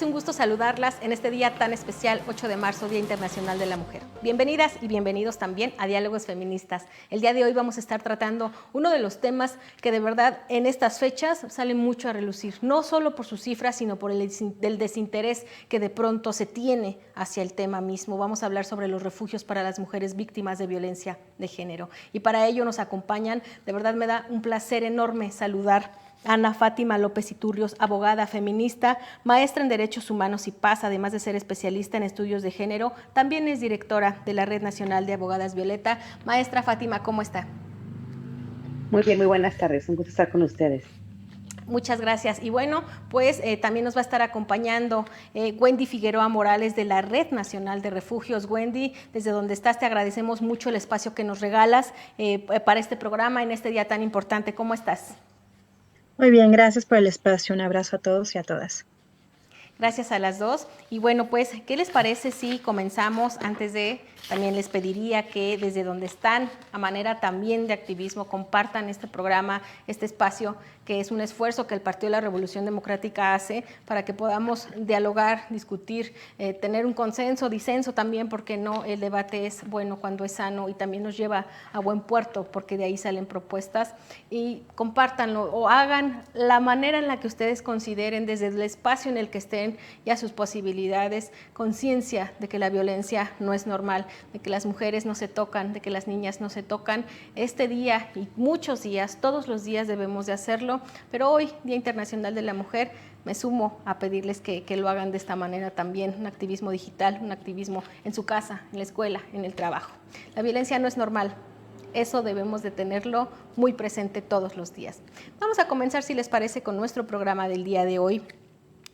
un gusto saludarlas en este día tan especial, 8 de marzo, Día Internacional de la Mujer. Bienvenidas y bienvenidos también a Diálogos Feministas. El día de hoy vamos a estar tratando uno de los temas que de verdad en estas fechas salen mucho a relucir, no solo por sus cifras, sino por el desinterés que de pronto se tiene hacia el tema mismo. Vamos a hablar sobre los refugios para las mujeres víctimas de violencia de género. Y para ello nos acompañan, de verdad me da un placer enorme saludar Ana Fátima López Iturrios, abogada feminista, maestra en Derechos Humanos y Paz, además de ser especialista en estudios de género, también es directora de la Red Nacional de Abogadas Violeta. Maestra Fátima, ¿cómo está? Muy bien, muy buenas tardes. Un gusto estar con ustedes. Muchas gracias. Y bueno, pues también nos va a estar acompañando Wendy Figueroa Morales de la Red Nacional de Refugios. Wendy, desde donde estás te agradecemos mucho el espacio que nos regalas para este programa en este día tan importante. ¿Cómo estás? Muy bien, gracias por el espacio. Un abrazo a todos y a todas. Gracias a las dos. Y bueno, pues, ¿qué les parece si comenzamos? Antes de, también les pediría que desde donde están, a manera también de activismo, compartan este programa, este espacio, que es un esfuerzo que el Partido de la Revolución Democrática hace para que podamos dialogar, discutir, tener un consenso, disenso también, porque no, el debate es bueno cuando es sano y también nos lleva a buen puerto, porque de ahí salen propuestas. Y compártanlo o hagan la manera en la que ustedes consideren, desde el espacio en el que estén y a sus posibilidades, conciencia de que la violencia no es normal, de que las mujeres no se tocan, de que las niñas no se tocan. Este día y muchos días, todos los días debemos de hacerlo, pero hoy, Día Internacional de la Mujer, me sumo a pedirles que lo hagan de esta manera también, un activismo digital, un activismo en su casa, en la escuela, en el trabajo. La violencia no es normal. Eso debemos de tenerlo muy presente todos los días. Vamos a comenzar, si les parece, con nuestro programa del día de hoy.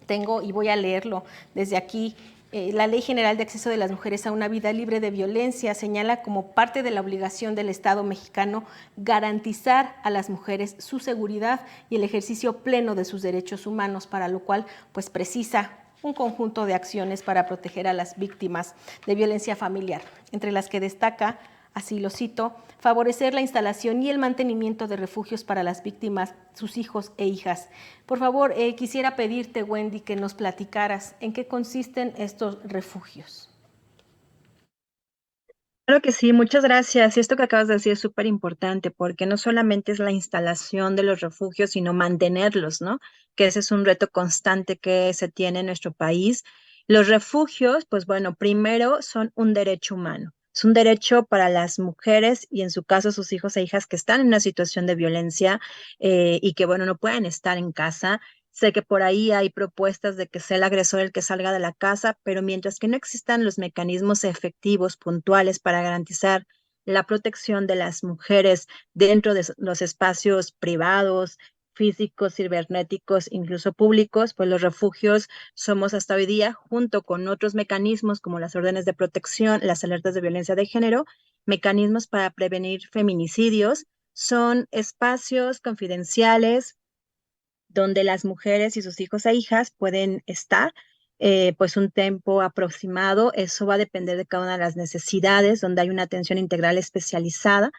Tengo, y voy a leerlo desde aquí, la Ley General de Acceso de las Mujeres a una Vida Libre de Violencia señala como parte de la obligación del Estado mexicano garantizar a las mujeres su seguridad y el ejercicio pleno de sus derechos humanos, para lo cual pues precisa un conjunto de acciones para proteger a las víctimas de violencia familiar, entre las que destaca, así lo cito, favorecer la instalación y el mantenimiento de refugios para las víctimas, sus hijos e hijas. Por favor, quisiera pedirte, Wendy, que nos platicaras en qué consisten estos refugios. Claro que sí, muchas gracias. Y esto que acabas de decir es súper importante porque no solamente es la instalación de los refugios, sino mantenerlos, ¿no? Que ese es un reto constante que se tiene en nuestro país. Los refugios, pues bueno, primero son un derecho humano. Es un derecho para las mujeres y en su caso sus hijos e hijas que están en una situación de violencia y que, bueno, no pueden estar en casa. Sé que por ahí hay propuestas de que sea el agresor el que salga de la casa, pero mientras que no existan los mecanismos efectivos, puntuales para garantizar la protección de las mujeres dentro de los espacios privados, físicos, cibernéticos, incluso públicos, pues los refugios somos hasta hoy día, junto con otros mecanismos como las órdenes de protección, las alertas de violencia de género, mecanismos para prevenir feminicidios, son espacios confidenciales donde las mujeres y sus hijos e hijas pueden estar, pues un tiempo aproximado. Eso va a depender de cada una de las necesidades, donde hay una atención integral especializada.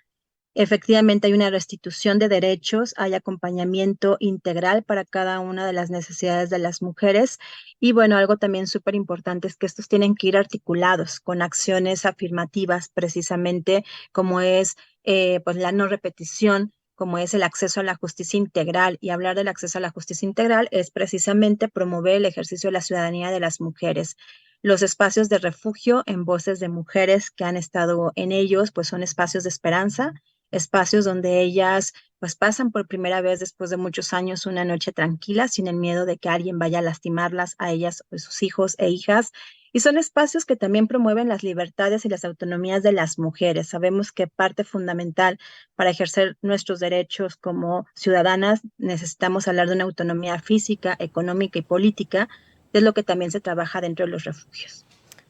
Efectivamente, hay una restitución de derechos, hay acompañamiento integral para cada una de las necesidades de las mujeres. Y bueno, algo también súper importante es que estos tienen que ir articulados con acciones afirmativas, precisamente como es pues la no repetición, como es el acceso a la justicia integral. Y hablar del acceso a la justicia integral es precisamente promover el ejercicio de la ciudadanía de las mujeres. Los espacios de refugio en voces de mujeres que han estado en ellos, pues son espacios de esperanza, espacios donde ellas pues pasan por primera vez después de muchos años una noche tranquila, sin el miedo de que alguien vaya a lastimarlas a ellas o sus hijos e hijas. Y son espacios que también promueven las libertades y las autonomías de las mujeres. Sabemos que parte fundamental para ejercer nuestros derechos como ciudadanas necesitamos hablar de una autonomía física, económica y política, es lo que también se trabaja dentro de los refugios.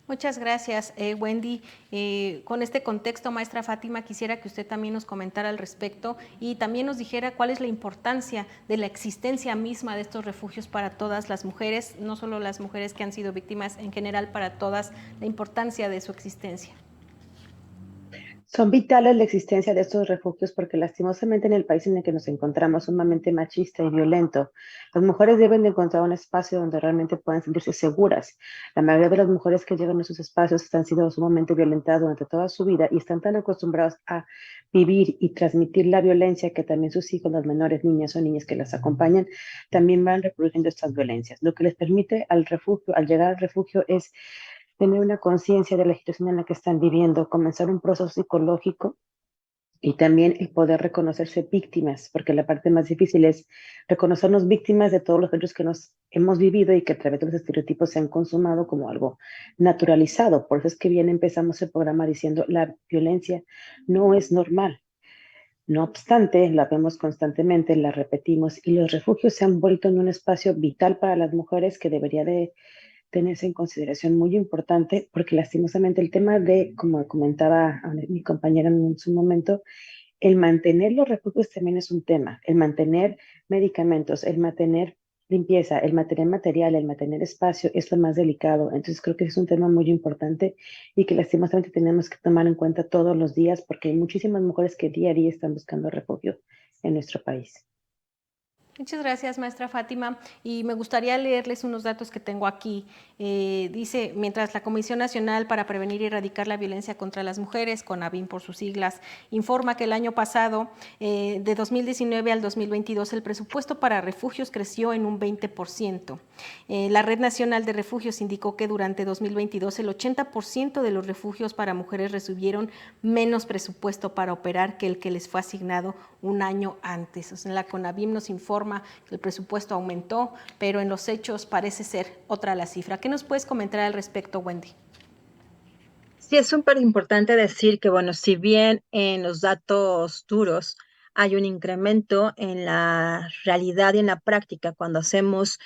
Muchas gracias, Wendy. Con este contexto, maestra Fátima, quisiera que usted también nos comentara al respecto y también nos dijera cuál es la importancia de la existencia misma de estos refugios para todas las mujeres, no solo las mujeres que han sido víctimas, en general para todas, la importancia de su existencia. Son vitales la existencia de estos refugios porque lastimosamente en el país en el que nos encontramos, sumamente machista y violento, las mujeres deben de encontrar un espacio donde realmente puedan sentirse seguras. La mayoría de las mujeres que llegan a esos espacios han sido sumamente violentadas durante toda su vida y están tan acostumbradas a vivir y transmitir la violencia que también sus hijos, las menores niñas o niñas que las acompañan, también van reproduciendo estas violencias. Lo que les permite al refugio, al llegar al refugio, es tener una conciencia de la situación en la que están viviendo, comenzar un proceso psicológico y también el poder reconocerse víctimas, porque la parte más difícil es reconocernos víctimas de todos los hechos que nos hemos vivido y que a través de los estereotipos se han consumado como algo naturalizado. Por eso es que bien empezamos el programa diciendo la violencia no es normal. No obstante, la vemos constantemente, la repetimos y los refugios se han vuelto en un espacio vital para las mujeres que debería de tenerse en consideración muy importante, porque lastimosamente el tema de, como comentaba mi compañera en su momento, el mantener los refugios también es un tema, el mantener medicamentos, el mantener limpieza, el mantener material, el mantener espacio es lo más delicado. Entonces creo que es un tema muy importante y que lastimosamente tenemos que tomar en cuenta todos los días porque hay muchísimas mujeres que día a día están buscando refugio en nuestro país. Muchas gracias, maestra Fátima. Y me gustaría leerles unos datos que tengo aquí. Dice, mientras la Comisión Nacional para Prevenir y Erradicar la Violencia contra las Mujeres, CONAVIM por sus siglas, informa que el año pasado, de 2019 al 2022, el presupuesto para refugios creció en un 20%. La Red Nacional de Refugios indicó que durante 2022 el 80% de los refugios para mujeres recibieron menos presupuesto para operar que el que les fue asignado un año antes. O sea, la CONAVIM nos informa que el presupuesto aumentó, pero en los hechos parece ser otra la cifra. ¿Qué nos puedes comentar al respecto, Wendy? Sí, es súper importante decir que, bueno, si bien en los datos duros hay un incremento en la realidad y en la práctica cuando hacemos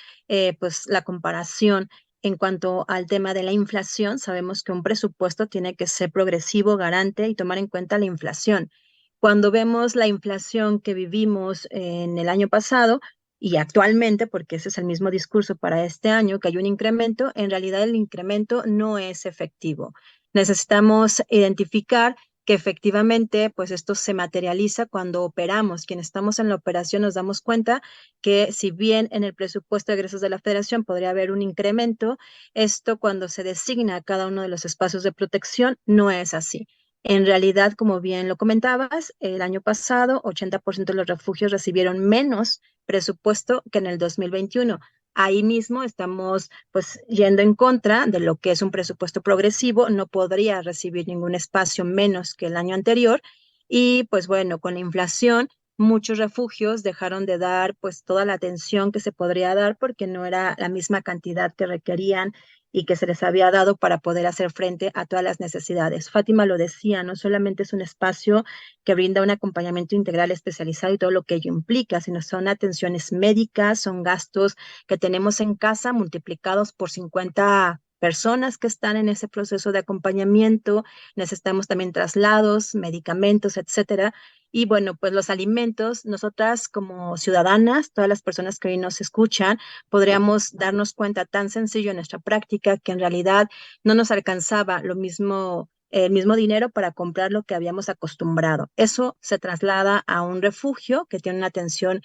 pues la comparación en cuanto al tema de la inflación, sabemos que un presupuesto tiene que ser progresivo, garante y tomar en cuenta la inflación. Cuando vemos la inflación que vivimos en el año pasado, y actualmente, porque ese es el mismo discurso para este año, que hay un incremento, en realidad el incremento no es efectivo. Necesitamos identificar que efectivamente, pues esto se materializa cuando operamos. Quienes estamos en la operación nos damos cuenta que si bien en el presupuesto de egresos de la Federación podría haber un incremento, esto cuando se designa cada uno de los espacios de protección no es así. En realidad, como bien lo comentabas, el año pasado 80% de los refugios recibieron menos presupuesto que en el 2021. Ahí mismo estamos pues yendo en contra de lo que es un presupuesto progresivo, no podría recibir ningún espacio menos que el año anterior y pues bueno, con la inflación muchos refugios dejaron de dar pues toda la atención que se podría dar porque no era la misma cantidad que requerían y que se les había dado para poder hacer frente a todas las necesidades. Fátima lo decía, no solamente es un espacio que brinda un acompañamiento integral especializado y todo lo que ello implica, sino son atenciones médicas, son gastos que tenemos en casa multiplicados por 50 personas que están en ese proceso de acompañamiento, necesitamos también traslados, medicamentos, etcétera. Y bueno, pues los alimentos, nosotras como ciudadanas, todas las personas que hoy nos escuchan, podríamos darnos cuenta tan sencillo en nuestra práctica que en realidad no nos alcanzaba lo mismo el mismo dinero para comprar lo que habíamos acostumbrado. Eso se traslada a un refugio que tiene una atención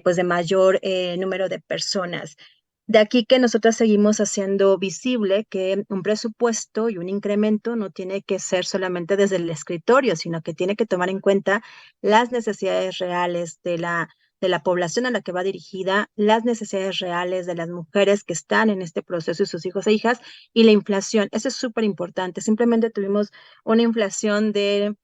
pues de mayor número de personas. De aquí que nosotros seguimos haciendo visible que un presupuesto y un incremento no tiene que ser solamente desde el escritorio, sino que tiene que tomar en cuenta las necesidades reales de la población a la que va dirigida, las necesidades reales de las mujeres que están en este proceso y sus hijos e hijas, y la inflación. Eso es súper importante. Simplemente tuvimos una inflación de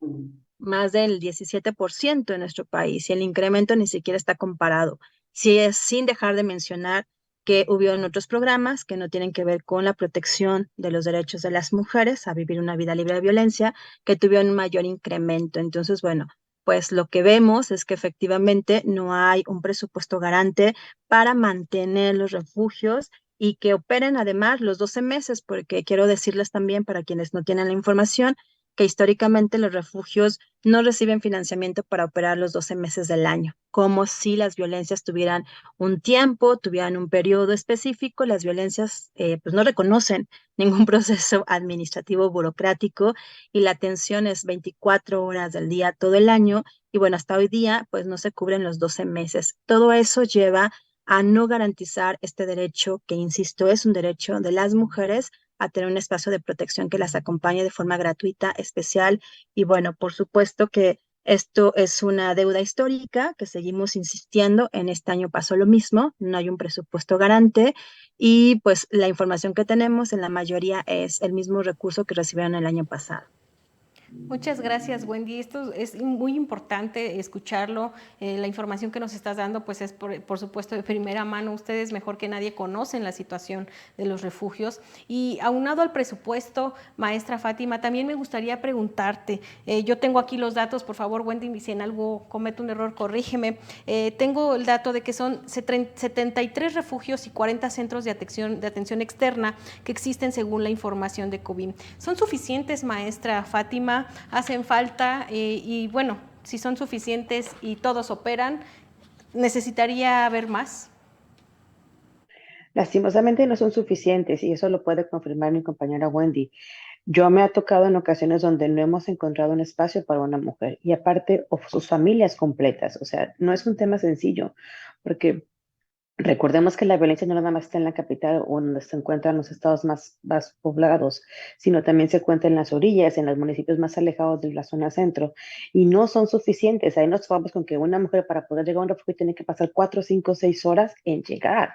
más del 17% en nuestro país y el incremento ni siquiera está comparado. Sí es sin dejar de mencionar que hubo en otros programas que no tienen que ver con la protección de los derechos de las mujeres a vivir una vida libre de violencia, que tuvieron un mayor incremento. Entonces, bueno, pues lo que vemos es que efectivamente no hay un presupuesto garante para mantener los refugios y que operen además los 12 meses, porque quiero decirles también para quienes no tienen la información, que históricamente los refugios no reciben financiamiento para operar los 12 meses del año, como si las violencias tuvieran un tiempo, tuvieran un periodo específico. Las violencias pues no reconocen ningún proceso administrativo burocrático y la atención es 24 horas del día todo el año y bueno, hasta hoy día pues no se cubren los 12 meses. Todo eso lleva a no garantizar este derecho, que insisto, es un derecho de las mujeres a tener un espacio de protección que las acompañe de forma gratuita, especial. Y bueno, por supuesto que esto es una deuda histórica que seguimos insistiendo. En este año pasó lo mismo, no hay un presupuesto garante y pues la información que tenemos en la mayoría es el mismo recurso que recibieron el año pasado. Muchas gracias, Wendy. Esto es muy importante escucharlo. La información que nos estás dando, pues es por supuesto de primera mano. Ustedes mejor que nadie conocen la situación de los refugios. Y aunado al presupuesto, maestra Fátima, también me gustaría preguntarte, yo tengo aquí los datos, por favor, Wendy, si en algo cometo un error, corrígeme. Tengo el dato de que son 73 refugios y 40 centros de atención externa que existen según la información de COBIM. ¿Son suficientes, maestra Fátima? ¿Hacen falta? Y bueno, si son suficientes y todos operan, ¿necesitaría haber más? Lastimosamente no son suficientes y eso lo puede confirmar mi compañera Wendy. Yo me ha tocado en ocasiones donde no hemos encontrado un espacio para una mujer y aparte o sus familias completas. O sea, no es un tema sencillo porque recordemos que la violencia no nada más está en la capital o donde se encuentran los estados más poblados, sino también se encuentra en las orillas, en los municipios más alejados de la zona centro, y no son suficientes. Ahí nos vamos con que una mujer para poder llegar a un refugio tiene que pasar 4, 5, 6 horas en llegar.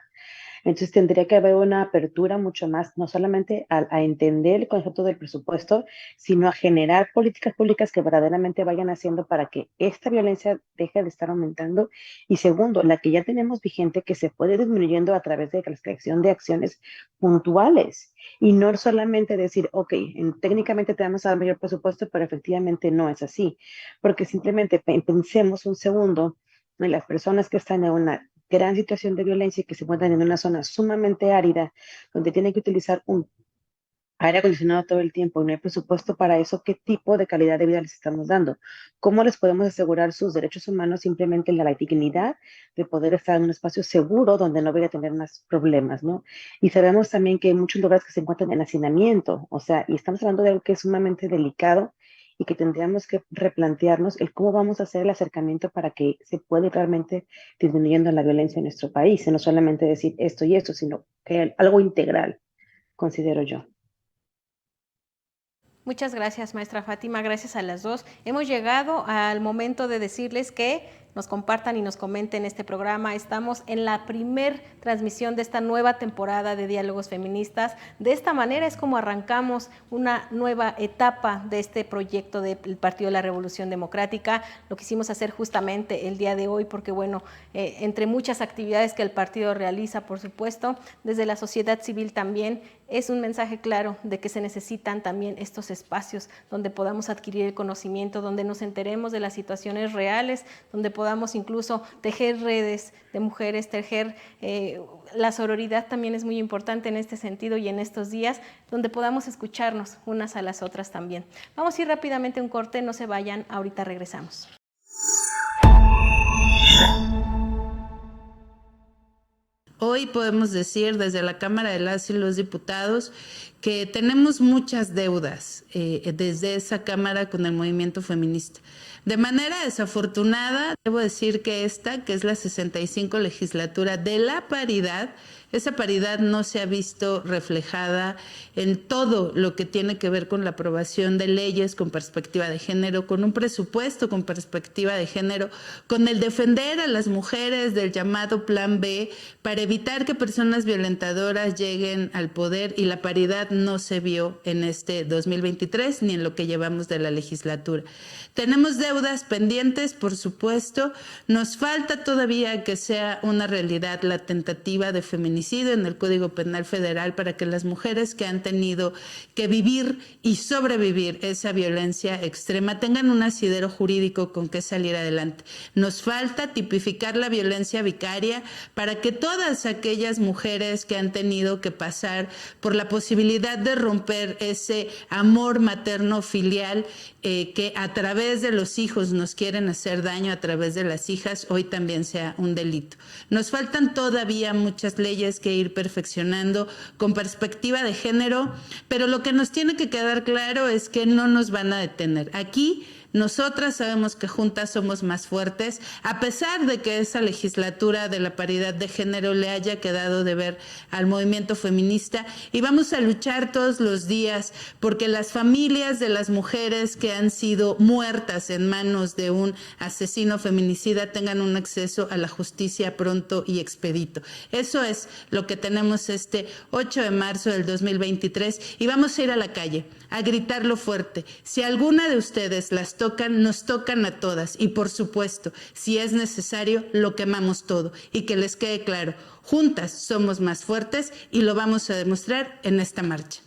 Entonces tendría que haber una apertura mucho más, no solamente a entender el concepto del presupuesto, sino a generar políticas públicas que verdaderamente vayan haciendo para que esta violencia deje de estar aumentando. Y segundo, la que ya tenemos vigente que se puede disminuyendo a través de la creación de acciones puntuales. Y no solamente decir, ok, técnicamente tenemos el mayor presupuesto, pero efectivamente no es así. Porque simplemente pensemos un segundo en las personas que están en una gran situación de violencia y que se encuentran en una zona sumamente árida, donde tienen que utilizar un aire acondicionado todo el tiempo y no hay presupuesto para eso, ¿qué tipo de calidad de vida les estamos dando? ¿Cómo les podemos asegurar sus derechos humanos simplemente la dignidad de poder estar en un espacio seguro donde no vaya a tener más problemas, ¿no? Y sabemos también que hay muchos lugares que se encuentran en hacinamiento, o sea, y estamos hablando de algo que es sumamente delicado y que tendríamos que replantearnos el cómo vamos a hacer el acercamiento para que se pueda ir realmente disminuyendo la violencia en nuestro país, y no solamente decir esto y esto, sino que algo integral, considero yo. Muchas gracias, maestra Fátima, gracias a las dos. Hemos llegado al momento de decirles que nos compartan y nos comenten este programa. Estamos en la primer transmisión de esta nueva temporada de Diálogos Feministas. De esta manera es como arrancamos una nueva etapa de este proyecto del Partido de la Revolución Democrática. Lo quisimos hacer justamente el día de hoy porque, bueno, entre muchas actividades que el partido realiza, por supuesto, desde la sociedad civil también, es un mensaje claro de que se necesitan también estos espacios donde podamos adquirir el conocimiento, donde nos enteremos de las situaciones reales, donde podamos incluso tejer redes de mujeres, tejer la sororidad también es muy importante en este sentido y en estos días, donde podamos escucharnos unas a las otras también. Vamos a ir rápidamente a un corte, no se vayan, ahorita regresamos. Hoy podemos decir desde la Cámara de las y los Diputados que tenemos muchas deudas desde esa Cámara con el movimiento feminista. De manera desafortunada, debo decir que esta, que es la 65 legislatura de la paridad, esa paridad no se ha visto reflejada en todo lo que tiene que ver con la aprobación de leyes con perspectiva de género, con un presupuesto con perspectiva de género, con el defender a las mujeres del llamado Plan B para evitar que personas violentadoras lleguen al poder, y la paridad no se vio en este 2023 ni en lo que llevamos de la legislatura. Tenemos deudas pendientes, por supuesto. Nos falta todavía que sea una realidad la tentativa de feminicidio en el Código Penal Federal para que las mujeres que han tenido que vivir y sobrevivir esa violencia extrema tengan un asidero jurídico con que salir adelante. Nos falta tipificar la violencia vicaria para que todas todas aquellas mujeres que han tenido que pasar por la posibilidad de romper ese amor materno filial que a través de los hijos nos quieren hacer daño, a través de las hijas, hoy también sea un delito. Nos faltan todavía muchas leyes que ir perfeccionando con perspectiva de género, pero lo que nos tiene que quedar claro es que no nos van a detener. Aquí nosotras sabemos que juntas somos más fuertes, a pesar de que esa legislatura de la paridad de género le haya quedado de ver al movimiento feminista, y vamos a luchar todos los días porque las familias de las mujeres que han sido muertas en manos de un asesino feminicida tengan un acceso a la justicia pronto y expedito. Eso es lo que tenemos este 8 de marzo del 2023 y vamos a ir a la calle a gritarlo fuerte. Si alguna de ustedes las tocan, nos tocan a todas y por supuesto, si es necesario, lo quemamos todo y que les quede claro, juntas somos más fuertes y lo vamos a demostrar en esta marcha.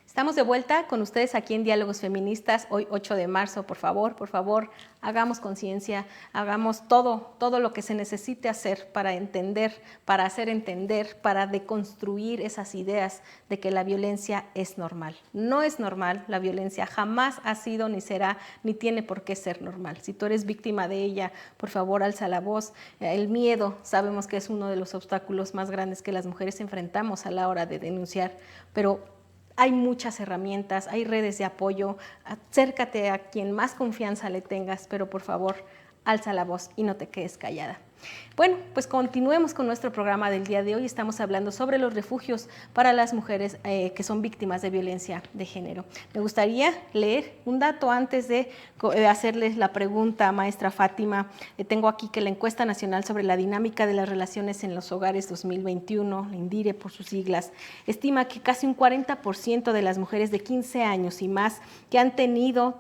Estamos de vuelta con ustedes aquí en Diálogos Feministas, hoy 8 de marzo, por favor, hagamos conciencia, hagamos todo lo que se necesite hacer para entender, para hacer entender, para deconstruir esas ideas de que la violencia es normal. No es normal, la violencia jamás ha sido, ni será, ni tiene por qué ser normal. Si tú eres víctima de ella, por favor, alza la voz. El miedo, sabemos que es uno de los obstáculos más grandes que las mujeres enfrentamos a la hora de denunciar, pero hay muchas herramientas, hay redes de apoyo, acércate a quien más confianza le tengas, pero por favor, alza la voz y no te quedes callada. Bueno, pues continuemos con nuestro programa del día de hoy. Estamos hablando sobre los refugios para las mujeres que son víctimas de violencia de género. Me gustaría leer un dato antes de hacerles la pregunta, maestra Fátima. Tengo aquí que la Encuesta Nacional sobre la Dinámica de las Relaciones en los Hogares 2021, la INDIRE por sus siglas, estima que casi un 40% de las mujeres de 15 años y más que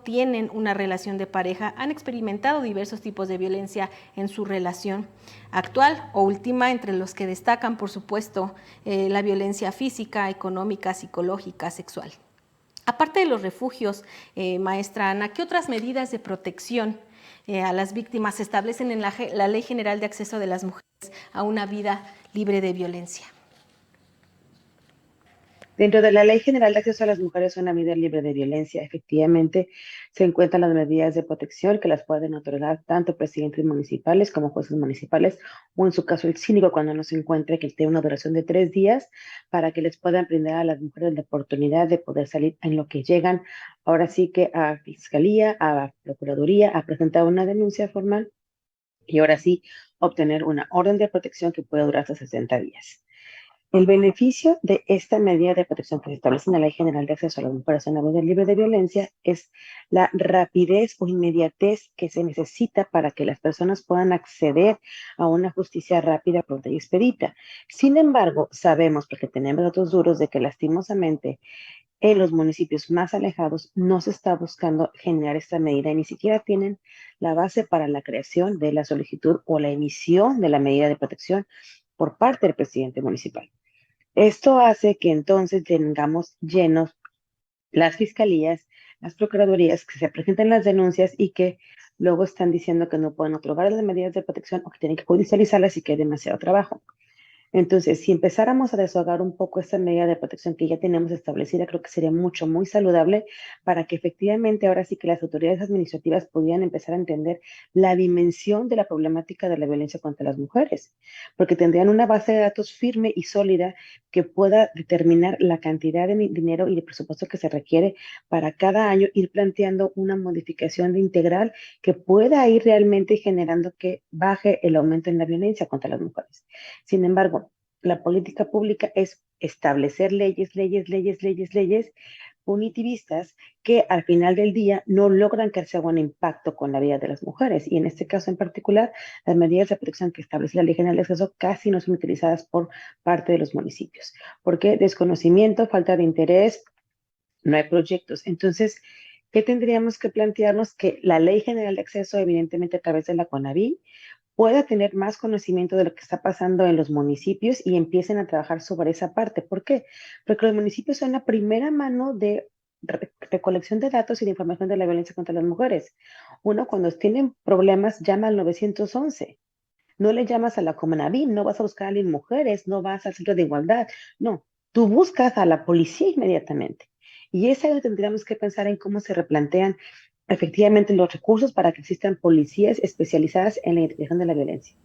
tienen una relación de pareja, han experimentado diversos tipos de violencia en su relación actual o última, entre los que destacan, por supuesto, la violencia física, económica, psicológica, sexual. Aparte de los refugios, maestra Ana, ¿qué otras medidas de protección a las víctimas se establecen en la Ley General de Acceso de las Mujeres a una vida libre de violencia? Dentro de la Ley General de Acceso a las Mujeres a una vida libre de violencia, efectivamente se encuentran las medidas de protección que las pueden otorgar tanto presidentes municipales como jueces municipales, o en su caso el síndico cuando no se encuentre, que tiene una duración de 3 días para que les puedan brindar a las mujeres la oportunidad de poder salir en lo que llegan, ahora sí que a Fiscalía, a Procuraduría, a presentar una denuncia formal y ahora sí obtener una orden de protección que puede durar hasta 60 días. El beneficio de esta medida de protección que se establece en la Ley General de Acceso a las Mujeres a una vida libre de violencia es la rapidez o inmediatez que se necesita para que las personas puedan acceder a una justicia rápida, pronta y expedita. Sin embargo, sabemos, porque tenemos datos duros, de que lastimosamente en los municipios más alejados no se está buscando generar esta medida y ni siquiera tienen la base para la creación de la solicitud o la emisión de la medida de protección por parte del presidente municipal. Esto hace que entonces tengamos llenos las fiscalías, las procuradurías, que se presenten las denuncias y que luego están diciendo que no pueden otorgar las medidas de protección o que tienen que judicializarlas y que hay demasiado trabajo. Entonces, si empezáramos a desahogar un poco esta medida de protección que ya tenemos establecida, creo que sería muy saludable para que efectivamente ahora sí que las autoridades administrativas pudieran empezar a entender la dimensión de la problemática de la violencia contra las mujeres, porque tendrían una base de datos firme y sólida que pueda determinar la cantidad de dinero y de presupuesto que se requiere para cada año ir planteando una modificación de integral que pueda ir realmente generando que baje el aumento en la violencia contra las mujeres. Sin embargo, la política pública es establecer leyes punitivistas que al final del día no logran que se haga un impacto con la vida de las mujeres. Y en este caso en particular, las medidas de protección que establece la Ley General de Acceso casi no son utilizadas por parte de los municipios. Porque desconocimiento, falta de interés, no hay proyectos. Entonces, ¿qué tendríamos que plantearnos? Que la Ley General de Acceso, evidentemente a través de la CONAVI, pueda tener más conocimiento de lo que está pasando en los municipios y empiecen a trabajar sobre esa parte. ¿Por qué? Porque los municipios son la primera mano de recolección de datos y de información de la violencia contra las mujeres. Uno, cuando tienen problemas, llama al 911. No le llamas a la Comanavim, no vas a buscar a las mujeres, no vas al centro de igualdad. No, tú buscas a la policía inmediatamente. Y es ahí donde tendríamos que pensar en cómo se replantean efectivamente los recursos para que existan policías especializadas en la identificación de la violencia.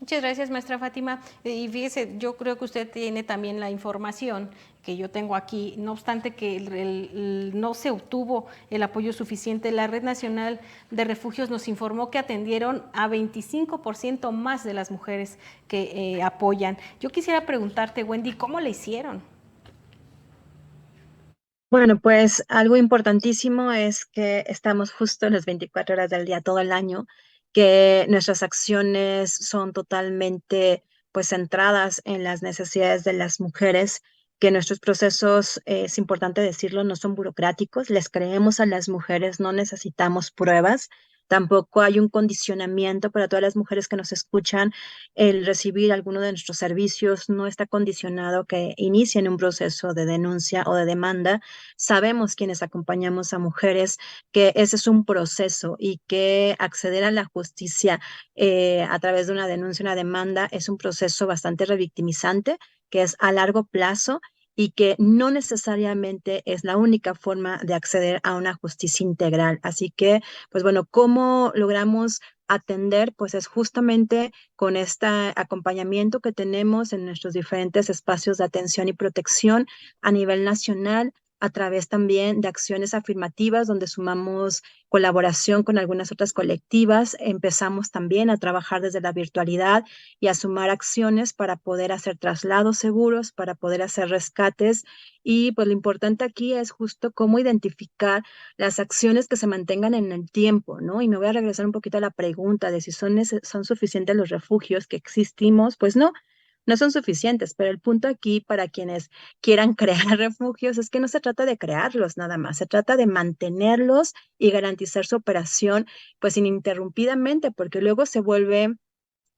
Muchas gracias, maestra Fátima. Y fíjese, yo creo que usted tiene también la información que yo tengo aquí, no obstante que no se obtuvo el apoyo suficiente. La Red Nacional de Refugios nos informó que atendieron a 25% más de las mujeres que apoyan. Yo quisiera preguntarte, Wendy, ¿cómo le hicieron? Bueno, pues algo importantísimo es que estamos justo en las 24 horas del día, todo el año, que nuestras acciones son totalmente pues centradas en las necesidades de las mujeres, que nuestros procesos, es importante decirlo, no son burocráticos, les creemos a las mujeres, no necesitamos pruebas. Tampoco hay un condicionamiento para todas las mujeres que nos escuchan. El recibir alguno de nuestros servicios no está condicionado que inicien un proceso de denuncia o de demanda. Sabemos quienes acompañamos a mujeres que ese es un proceso y que acceder a la justicia a través de una denuncia, una demanda, es un proceso bastante revictimizante, que es a largo plazo y que no necesariamente es la única forma de acceder a una justicia integral. Así que, pues bueno, ¿cómo logramos atender? Pues es justamente con este acompañamiento que tenemos en nuestros diferentes espacios de atención y protección a nivel nacional, a través también de acciones afirmativas donde sumamos colaboración con algunas otras colectivas. Empezamos también a trabajar desde la virtualidad y a sumar acciones para poder hacer traslados seguros, para poder hacer rescates. Y pues lo importante aquí es justo cómo identificar las acciones que se mantengan en el tiempo, ¿no? Y me voy a regresar un poquito a la pregunta de si son suficientes los refugios que existimos. Pues no, no son suficientes, pero el punto aquí para quienes quieran crear refugios es que no se trata de crearlos nada más, se trata de mantenerlos y garantizar su operación pues ininterrumpidamente, porque luego se vuelve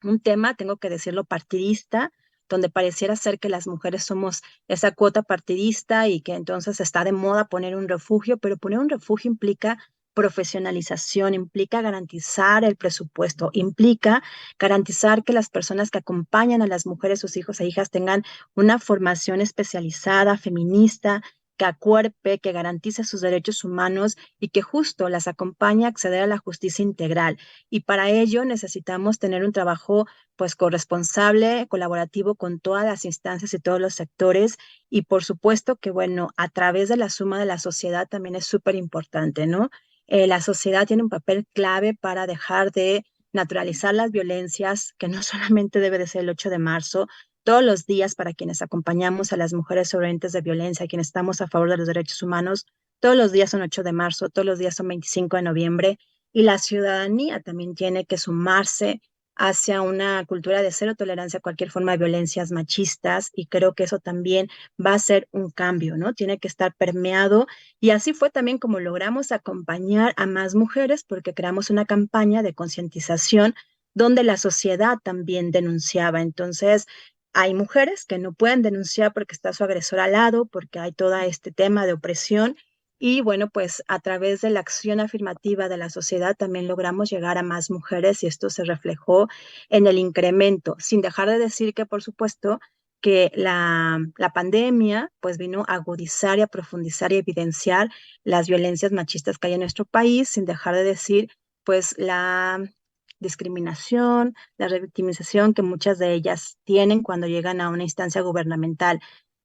un tema, tengo que decirlo, partidista, donde pareciera ser que las mujeres somos esa cuota partidista y que entonces está de moda poner un refugio, pero poner un refugio implica profesionalización, implica garantizar el presupuesto, implica garantizar que las personas que acompañan a las mujeres, sus hijos e hijas tengan una formación especializada, feminista, que acuerpe, que garantice sus derechos humanos y que justo las acompañe a acceder a la justicia integral. Y para ello necesitamos tener un trabajo pues corresponsable, colaborativo con todas las instancias y todos los sectores. Y por supuesto que, bueno, a través de la suma de la sociedad también es súper importante, ¿no? La sociedad tiene un papel clave para dejar de naturalizar las violencias, que no solamente debe de ser el 8 de marzo, todos los días para quienes acompañamos a las mujeres sobrevivientes de violencia, quienes estamos a favor de los derechos humanos, todos los días son 8 de marzo, todos los días son 25 de noviembre, y la ciudadanía también tiene que sumarse hacia una cultura de cero tolerancia a cualquier forma de violencias machistas, y creo que eso también va a ser un cambio, ¿no? Tiene que estar permeado, y así fue también como logramos acompañar a más mujeres, porque creamos una campaña de concientización donde la sociedad también denunciaba. Entonces, hay mujeres que no pueden denunciar porque está su agresor al lado, porque hay todo este tema de opresión, y bueno, pues a través de la acción afirmativa de la sociedad también logramos llegar a más mujeres y esto se reflejó en el incremento, sin dejar de decir que, por supuesto, que la pandemia pues vino a agudizar y a profundizar y evidenciar las violencias machistas que hay en nuestro país, sin dejar de decir pues la discriminación, la revictimización que muchas de ellas tienen cuando llegan a una instancia gubernamental.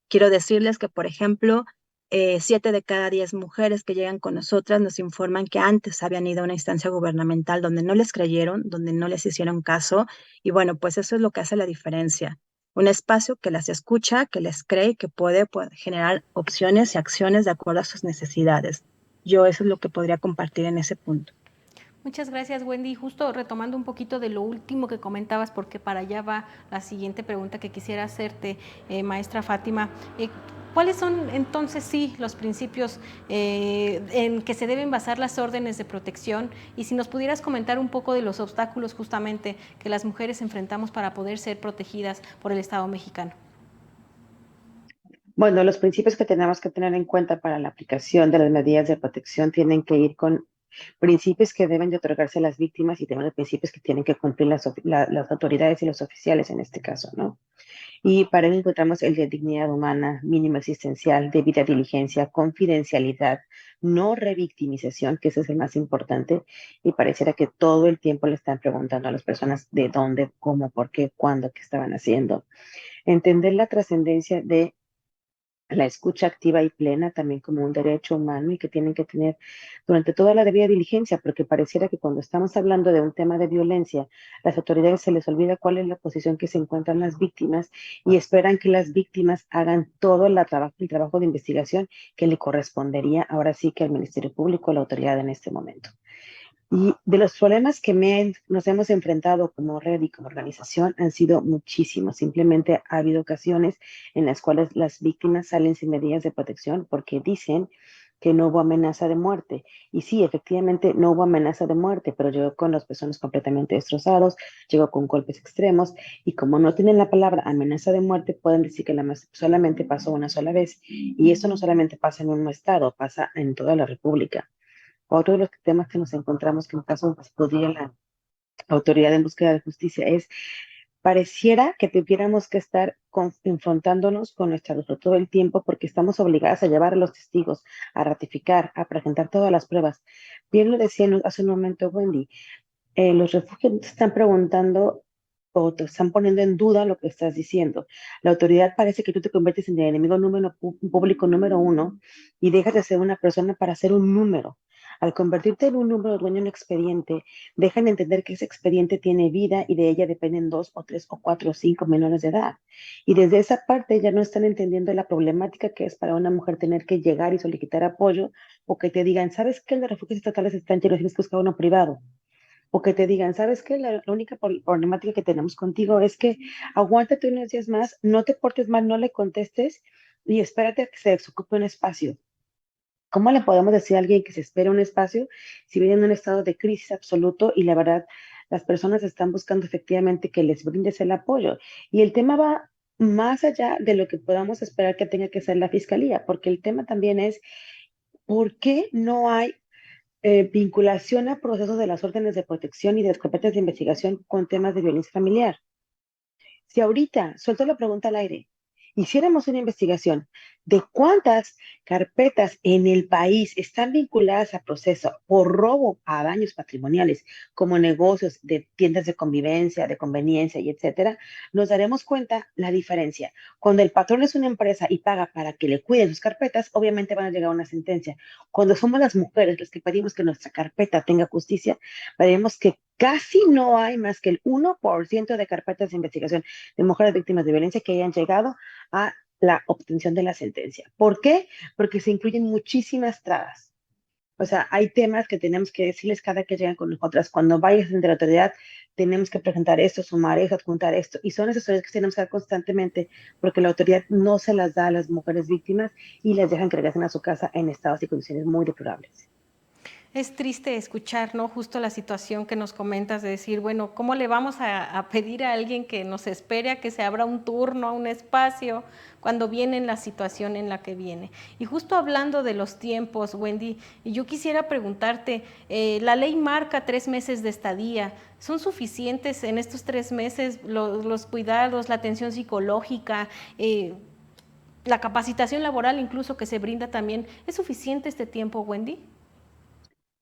Quiero decirles que, por ejemplo, 7 de cada 10 mujeres que llegan con nosotras nos informan que antes habían ido a una instancia gubernamental donde no les creyeron, donde no les hicieron caso, y bueno, pues eso es lo que hace la diferencia. Un espacio que las escucha, que les cree, que puede generar opciones y acciones de acuerdo a sus necesidades. Yo eso es lo que podría compartir en ese punto. Muchas gracias, Wendy. Justo retomando un poquito de lo último que comentabas, porque para allá va la siguiente pregunta que quisiera hacerte, maestra Fátima. ¿Cuáles son entonces sí los principios en que se deben basar las órdenes de protección? Y si nos pudieras comentar un poco de los obstáculos justamente que las mujeres enfrentamos para poder ser protegidas por el Estado mexicano. Bueno, los principios que tenemos que tener en cuenta para la aplicación de las medidas de protección tienen que ir con principios que deben de otorgarse a las víctimas y también los principios que tienen que cumplir las autoridades y los oficiales en este caso, ¿no? Y para ello encontramos el de dignidad humana, mínimo existencial, debida diligencia, confidencialidad, no revictimización, que ese es el más importante, y pareciera que todo el tiempo le están preguntando a las personas de dónde, cómo, por qué, cuándo, qué estaban haciendo. Entender la trascendencia de la escucha activa y plena también como un derecho humano y que tienen que tener durante toda la debida diligencia, porque pareciera que cuando estamos hablando de un tema de violencia, las autoridades se les olvida cuál es la posición que se encuentran las víctimas y esperan que las víctimas hagan todo el trabajo de investigación que le correspondería ahora sí que al Ministerio Público, a la autoridad en este momento. Y de los problemas que nos hemos enfrentado como red y como organización han sido muchísimos. Simplemente ha habido ocasiones en las cuales las víctimas salen sin medidas de protección porque dicen que no hubo amenaza de muerte. Y sí, efectivamente no hubo amenaza de muerte, pero llegó con los pezones completamente destrozados, llegó con golpes extremos y como no tienen la palabra amenaza de muerte, pueden decir que solamente pasó una sola vez. Y eso no solamente pasa en un estado, pasa en toda la República. Otro de los temas que nos encontramos que en caso podría la autoridad en búsqueda de justicia es, pareciera que tuviéramos que estar confrontándonos con nuestra luz todo el tiempo porque estamos obligadas a llevar a los testigos, a ratificar, a presentar todas las pruebas. Bien lo decía hace un momento Wendy, los refugios te están preguntando o te están poniendo en duda lo que estás diciendo. La autoridad parece que tú te conviertes en el enemigo público número uno y dejas de ser una persona para ser un número. Al convertirte en un número dueño de un expediente, dejan de entender que ese expediente tiene vida y de ella dependen 2 o 3 o 4 o 5 menores de edad. Y desde esa parte ya no están entendiendo la problemática que es para una mujer tener que llegar y solicitar apoyo o que te digan, ¿sabes qué? Los refugios estatales están llenos, tienes que buscar uno privado o que te digan, ¿sabes qué? La única problemática que tenemos contigo es que aguántate unos días más, no te portes mal, no le contestes y espérate a que se desocupe un espacio. ¿Cómo le podemos decir a alguien que se espera un espacio si viene en un estado de crisis absoluto y la verdad las personas están buscando efectivamente que les brindes el apoyo? Y el tema va más allá de lo que podamos esperar que tenga que ser la fiscalía, porque el tema también es, ¿por qué no hay vinculación a procesos de las órdenes de protección y de las carpetas de investigación con temas de violencia familiar? Si ahorita, suelto la pregunta al aire, hiciéramos una investigación de cuántas carpetas en el país están vinculadas a proceso por robo a daños patrimoniales, como negocios de tiendas de convivencia, de conveniencia y etcétera, nos daremos cuenta la diferencia. Cuando el patrón es una empresa y paga para que le cuiden sus carpetas, obviamente van a llegar a una sentencia. Cuando somos las mujeres las que pedimos que nuestra carpeta tenga justicia, veremos que casi no hay más que el 1% de carpetas de investigación de mujeres víctimas de violencia que hayan llegado a la obtención de la sentencia. ¿Por qué? Porque se incluyen muchísimas trabas. O sea, hay temas que tenemos que decirles cada que llegan con nosotras. Cuando vayas ante la autoridad, tenemos que presentar esto, sumar esto, adjuntar esto. Y son asesorías que tenemos que dar constantemente porque la autoridad no se las da a las mujeres víctimas y les dejan que regresen a su casa en estados y condiciones muy deplorables. Es triste escuchar, ¿no? Justo la situación que nos comentas de decir, bueno, ¿cómo le vamos a pedir a alguien que nos espere a que se abra un turno, un espacio, cuando viene en la situación en la que viene? Y justo hablando de los tiempos, Wendy, yo quisiera preguntarte, la ley marca 3 meses de estadía. ¿Son suficientes en estos 3 meses los cuidados, la atención psicológica, la capacitación laboral incluso que se brinda también? ¿Es suficiente este tiempo, Wendy?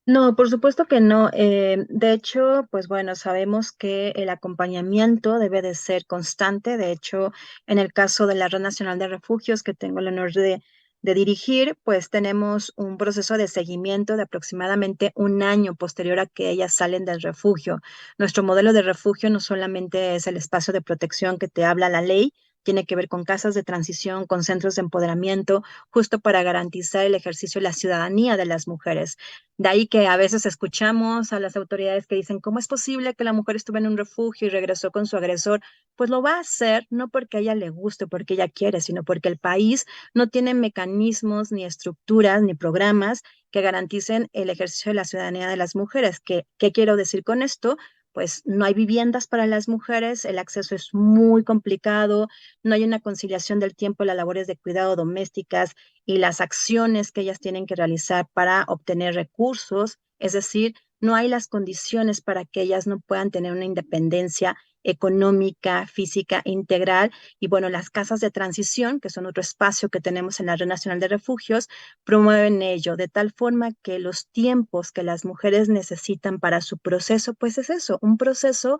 No, por supuesto que no. De hecho, pues bueno, sabemos que el acompañamiento debe de ser constante. De hecho, en el caso de la Red Nacional de Refugios, que tengo el honor de dirigir, pues tenemos un proceso de seguimiento de aproximadamente un año posterior a que ellas salen del refugio. Nuestro modelo de refugio no solamente es el espacio de protección que te habla la ley, tiene que ver con casas de transición, con centros de empoderamiento, justo para garantizar el ejercicio de la ciudadanía de las mujeres. De ahí que a veces escuchamos a las autoridades que dicen, ¿cómo es posible que la mujer estuvo en un refugio y regresó con su agresor? Pues lo va a hacer no porque a ella le guste, porque ella quiere, sino porque el país no tiene mecanismos, ni estructuras, ni programas que garanticen el ejercicio de la ciudadanía de las mujeres. ¿Qué quiero decir con esto? pues no hay viviendas para las mujeres, el acceso es muy complicado, no hay una conciliación del tiempo de las labores de cuidado domésticas y las acciones que ellas tienen que realizar para obtener recursos, es decir, no hay las condiciones para que ellas no puedan tener una independencia económica, física, integral. Y bueno, las casas de transición, que son otro espacio que tenemos en la Red Nacional de Refugios, promueven ello de tal forma que los tiempos que las mujeres necesitan para su proceso, pues es eso, un proceso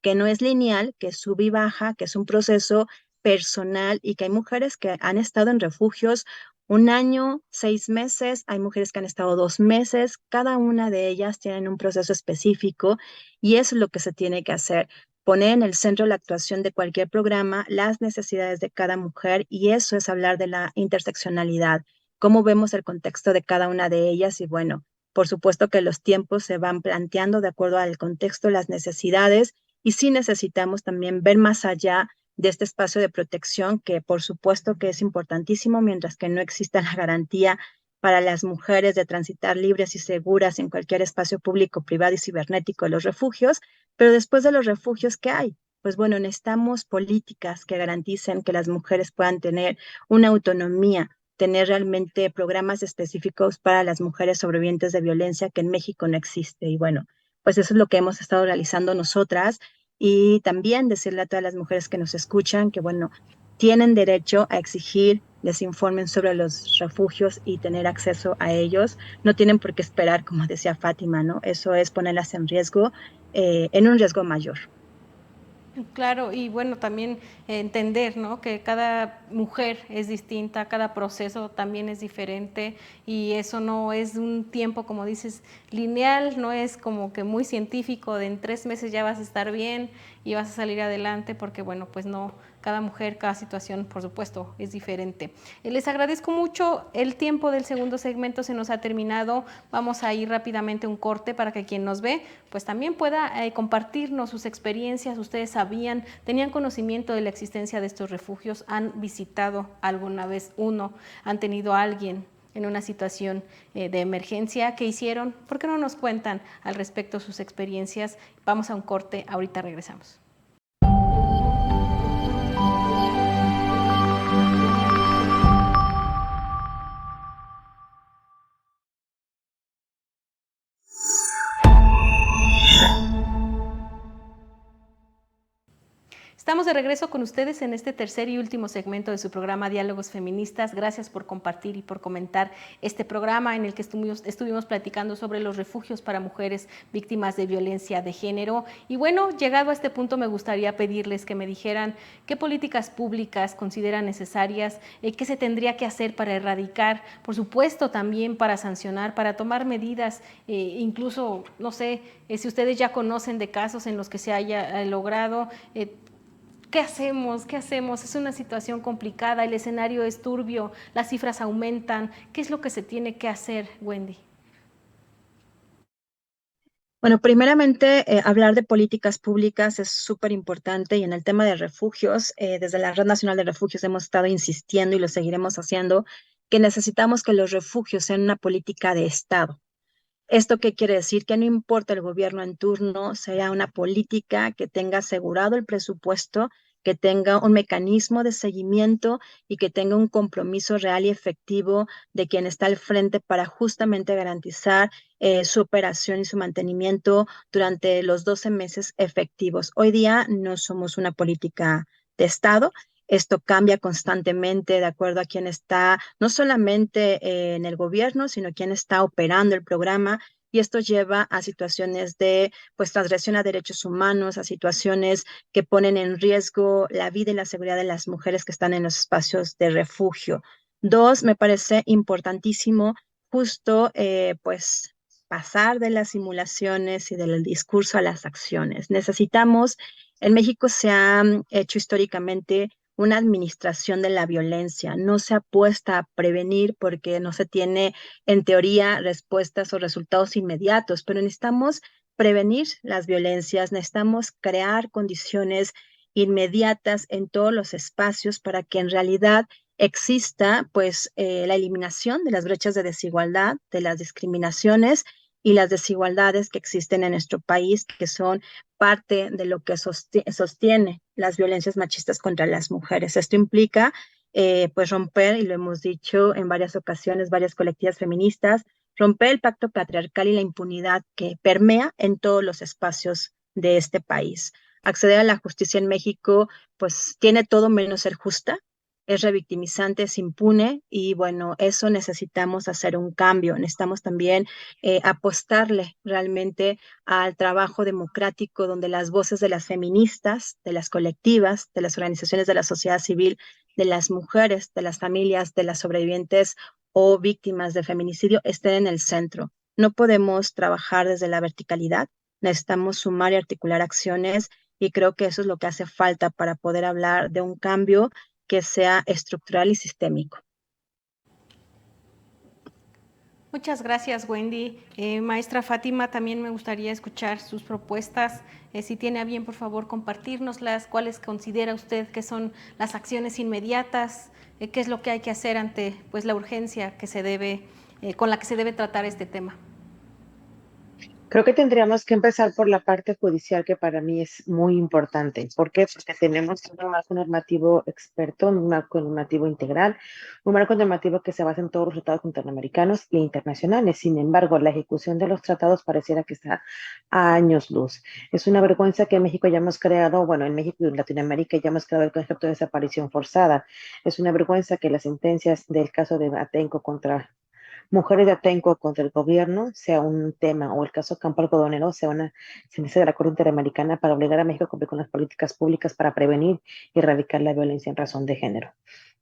que no es lineal, que sube y baja, que es un proceso personal y que hay mujeres que han estado en refugios 1 año, 6 meses, hay mujeres que han estado 2 meses, cada una de ellas tienen un proceso específico y eso es lo que se tiene que hacer, poner en el centro de la actuación de cualquier programa las necesidades de cada mujer y eso es hablar de la interseccionalidad, cómo vemos el contexto de cada una de ellas y bueno, por supuesto que los tiempos se van planteando de acuerdo al contexto, las necesidades y sí necesitamos también ver más allá de este espacio de protección que por supuesto que es importantísimo mientras que no exista la garantía para las mujeres de transitar libres y seguras en cualquier espacio público, privado y cibernético de los refugios, pero después de los refugios, ¿qué hay? Pues bueno, necesitamos políticas que garanticen que las mujeres puedan tener una autonomía, tener realmente programas específicos para las mujeres sobrevivientes de violencia que en México no existe. Y bueno, pues eso es lo que hemos estado realizando nosotras y también decirle a todas las mujeres que nos escuchan que, bueno, tienen derecho a exigir les informen sobre los refugios y tener acceso a ellos. No tienen por qué esperar, como decía Fátima, ¿no? Eso es ponerlas en riesgo, en un riesgo mayor. Claro, y bueno, también entender, ¿no?, que cada mujer es distinta, cada proceso también es diferente y eso no es un tiempo, como dices, lineal, no es como que muy científico, de en 3 meses ya vas a estar bien y vas a salir adelante, porque bueno, pues no, cada mujer, cada situación, por supuesto, es diferente. Les agradezco mucho, el tiempo del segundo segmento se nos ha terminado, vamos a ir rápidamente a un corte para que quien nos ve, pues también pueda compartirnos sus experiencias, ustedes sabían, tenían conocimiento de la existencia de estos refugios, han visitado alguna vez uno, han tenido a alguien en una situación de emergencia, ¿qué hicieron? ¿Por qué no nos cuentan al respecto sus experiencias? Vamos a un corte, ahorita regresamos. Estamos de regreso con ustedes en este tercer y último segmento de su programa Diálogos Feministas. Gracias por compartir y por comentar este programa en el que estuvimos platicando sobre los refugios para mujeres víctimas de violencia de género. Y bueno, llegado a este punto me gustaría pedirles que me dijeran qué políticas públicas consideran necesarias, qué se tendría que hacer para erradicar, por supuesto también para sancionar, para tomar medidas, incluso, no sé, si ustedes ya conocen de casos en los que se haya logrado. ¿Qué hacemos? ¿Qué hacemos? Es una situación complicada, el escenario es turbio, las cifras aumentan. ¿Qué es lo que se tiene que hacer, Wendy? Bueno, primeramente, hablar de políticas públicas es súper importante y en el tema de refugios, desde la Red Nacional de Refugios hemos estado insistiendo y lo seguiremos haciendo, que necesitamos que los refugios sean una política de Estado. ¿Esto qué quiere decir? Que no importa el gobierno en turno, sea una política que tenga asegurado el presupuesto, que tenga un mecanismo de seguimiento y que tenga un compromiso real y efectivo de quien está al frente para justamente garantizar su operación y su mantenimiento durante los 12 meses efectivos. Hoy día no somos una política de Estado. Esto cambia constantemente de acuerdo a quién está, no solamente en el gobierno, sino quién está operando el programa. Y esto lleva a situaciones de pues, transgresión a derechos humanos, a situaciones que ponen en riesgo la vida y la seguridad de las mujeres que están en los espacios de refugio. Dos, me parece importantísimo justo pues pasar de las simulaciones y del discurso a las acciones. Necesitamos, en México se ha hecho históricamente una administración de la violencia. No se apuesta a prevenir porque no se tiene, en teoría, respuestas o resultados inmediatos, pero necesitamos prevenir las violencias, necesitamos crear condiciones inmediatas en todos los espacios para que en realidad exista pues la eliminación de las brechas de desigualdad, de las discriminaciones y las desigualdades que existen en nuestro país, que son parte de lo que sostiene las violencias machistas contra las mujeres. Esto implica pues romper, y lo hemos dicho en varias ocasiones, varias colectivas feministas, romper el pacto patriarcal y la impunidad que permea en todos los espacios de este país. Acceder a la justicia en México pues tiene todo menos ser justa, es revictimizante, es impune y bueno, eso necesitamos hacer un cambio. Necesitamos también apostarle realmente al trabajo democrático donde las voces de las feministas, de las colectivas, de las organizaciones de la sociedad civil, de las mujeres, de las familias, de las sobrevivientes o víctimas de feminicidio estén en el centro. No podemos trabajar desde la verticalidad, necesitamos sumar y articular acciones y creo que eso es lo que hace falta para poder hablar de un cambio que sea estructural y sistémico. Muchas gracias, Wendy. Maestra Fátima, también me gustaría escuchar sus propuestas. Si tiene a bien, por favor, compartírnoslas. ¿Cuáles considera usted que son las acciones inmediatas? ¿Qué es lo que hay que hacer ante pues, la urgencia que se debe, con la que se debe tratar este tema? Creo que tendríamos que empezar por la parte judicial, que para mí es muy importante. ¿Por qué? Porque tenemos un marco normativo experto, un marco normativo integral, un marco normativo que se basa en todos los tratados interamericanos e internacionales. Sin embargo, la ejecución de los tratados pareciera que está a años luz. Es una vergüenza que en México hayamos creado, bueno, en México y en Latinoamérica ya hemos creado el concepto de desaparición forzada. Es una vergüenza que las sentencias del caso de Atenco contra Mujeres de Atenco contra el gobierno sea un tema, o el caso Campo Algodonero sea una sentencia de la Corte Interamericana para obligar a México a cumplir con las políticas públicas para prevenir y erradicar la violencia en razón de género.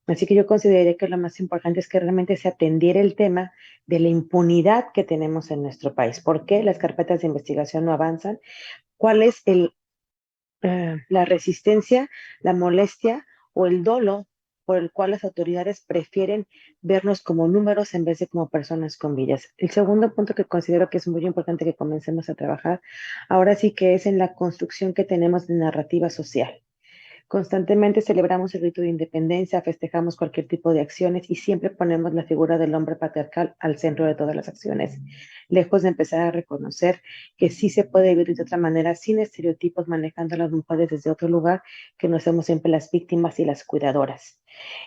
Así que yo consideraría que lo más importante es que realmente se atendiera el tema de la impunidad que tenemos en nuestro país. ¿Por qué las carpetas de investigación no avanzan? ¿Cuál es la resistencia, la molestia o el dolo por el cual las autoridades prefieren vernos como números en vez de como personas con vidas? El segundo punto que considero que es muy importante que comencemos a trabajar ahora sí que es en la construcción que tenemos de narrativa social. Constantemente celebramos el grito de independencia, festejamos cualquier tipo de acciones y siempre ponemos la figura del hombre patriarcal al centro de todas las acciones, lejos de empezar a reconocer que sí se puede vivir de otra manera, sin estereotipos, manejando a las mujeres desde otro lugar, que no somos siempre las víctimas y las cuidadoras.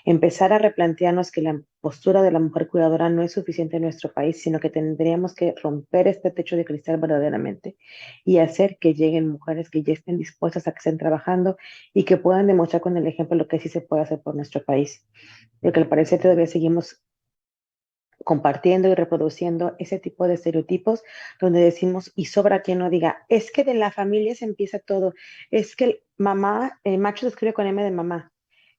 Empezar a replantearnos que la postura de la mujer cuidadora no es suficiente en nuestro país, sino que tendríamos que romper este techo de cristal verdaderamente y hacer que lleguen mujeres que ya estén dispuestas a que estén trabajando y que puedan demostrar con el ejemplo lo que sí se puede hacer por nuestro país. Porque al parecer todavía seguimos compartiendo y reproduciendo ese tipo de estereotipos donde decimos, y sobra quien no diga, es que de la familia se empieza todo, es que el mamá, el macho se escribe con M de mamá.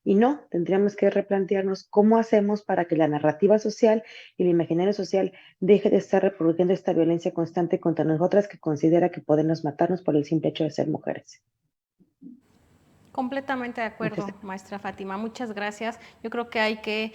Y no, tendríamos que replantearnos cómo hacemos para que la narrativa social y el imaginario social deje de estar reproduciendo esta violencia constante contra nosotras que considera que podemos matarnos por el simple hecho de ser mujeres. Completamente de acuerdo, maestra Fátima. Muchas gracias. Yo creo que hay que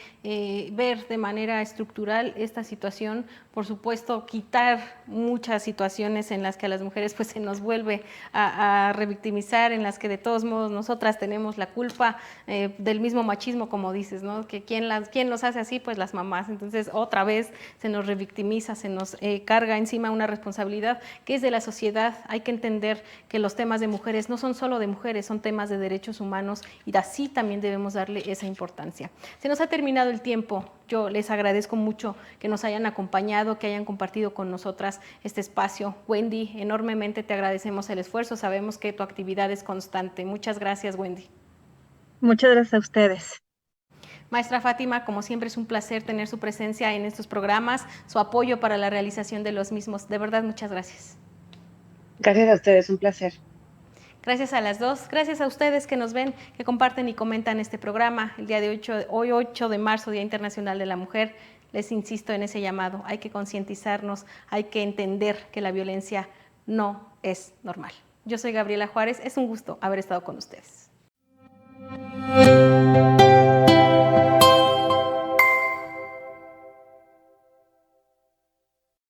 ver de manera estructural esta situación. Por supuesto, quitar muchas situaciones en las que a las mujeres pues se nos vuelve a revictimizar, en las que de todos modos nosotras tenemos la culpa del mismo machismo, como dices, ¿no? Que quién nos hace así, pues las mamás. Entonces, otra vez se nos revictimiza, se nos carga encima una responsabilidad que es de la sociedad. Hay que entender que los temas de mujeres no son solo de mujeres, son temas de derechos humanos y así también debemos darle esa importancia. Se nos ha terminado el tiempo. Yo les agradezco mucho que nos hayan acompañado, que hayan compartido con nosotras este espacio. Wendy, enormemente te agradecemos el esfuerzo. Sabemos que tu actividad es constante. Muchas gracias, Wendy. Muchas gracias a ustedes. Maestra Fátima, como siempre es un placer tener su presencia en estos programas, su apoyo para la realización de los mismos. De verdad, muchas gracias. Gracias a ustedes, un placer. Gracias a las dos, gracias a ustedes que nos ven, que comparten y comentan este programa. El día de hoy 8 de marzo, Día Internacional de la Mujer, les insisto en ese llamado. Hay que concientizarnos, hay que entender que la violencia no es normal. Yo soy Gabriela Juárez, es un gusto haber estado con ustedes.